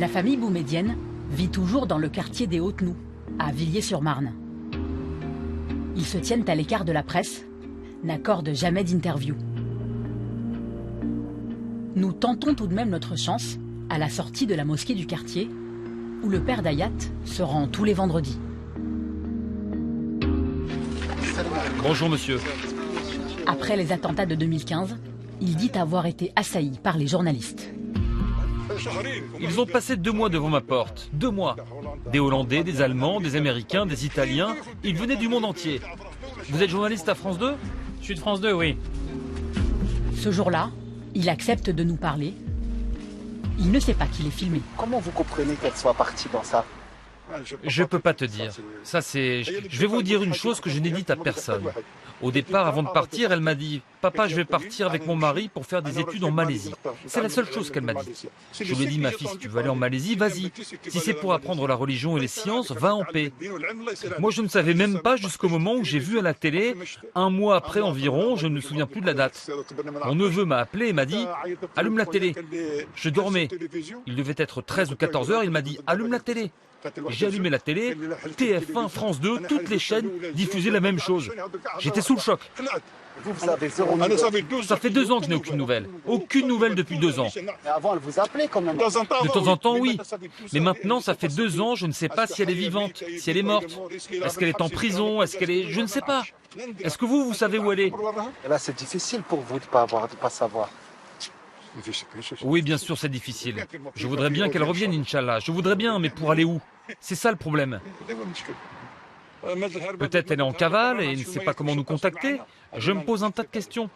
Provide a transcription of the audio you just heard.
La famille Boumedienne vit toujours dans le quartier des Hautes-Noues, à Villiers-sur-Marne. Ils se tiennent à l'écart de la presse, n'accordent jamais d'interview. Nous tentons tout de même notre chance à la sortie de la mosquée du quartier, où le père d'Ayat se rend tous les vendredis. Bonjour monsieur. Après les attentats de 2015, il dit avoir été assailli par les journalistes. Ils ont passé 2 mois devant ma porte. 2 mois. Des Hollandais, des Allemands, des Américains, des Italiens. Ils venaient du monde entier. Vous êtes journaliste à France 2 ? Je suis de France 2, oui. Ce jour-là, il accepte de nous parler. Il ne sait pas qu'il est filmé. Comment vous comprenez qu'elle soit partie dans ça? Je peux pas te dire. Ça c'est... Je vais vous dire une chose que je n'ai dite à personne. Au départ, avant de partir, elle m'a dit « Papa, je vais partir avec mon mari pour faire des études en Malaisie. » C'est la seule chose qu'elle m'a dit. Je lui ai dit « Ma fille, si tu veux aller en Malaisie, vas-y. Si c'est pour apprendre la religion et les sciences, va en paix. » Moi, je ne savais même pas jusqu'au moment où j'ai vu à la télé, 1 mois après environ, je ne me souviens plus de la date. Mon neveu m'a appelé et m'a dit « Allume la télé. » Je dormais. Il devait être 13 ou 14 heures, il m'a dit « Allume la télé. » J'ai allumé la télé, TF1, France 2, toutes les chaînes diffusaient la même chose. J'étais sous le choc. Vous avez zéro nouvelle. Ça fait 2 ans que je n'ai aucune nouvelle. Aucune nouvelle depuis 2 ans. Mais avant, elle vous appelait quand même. De temps en temps, oui. Mais maintenant, ça fait 2 ans, je ne sais pas si elle est vivante, si elle est morte. Est-ce qu'elle est en prison? Est-ce qu'elle est... Je ne sais pas. Est-ce que vous savez où elle est? Et là, c'est difficile pour vous de pas savoir. Oui, bien sûr, c'est difficile. Je voudrais bien qu'elle revienne, Inch'Allah. Je voudrais bien, mais pour aller où? C'est ça le problème. Peut-être elle est en cavale et ne sait pas comment nous contacter. Je me pose un tas de questions.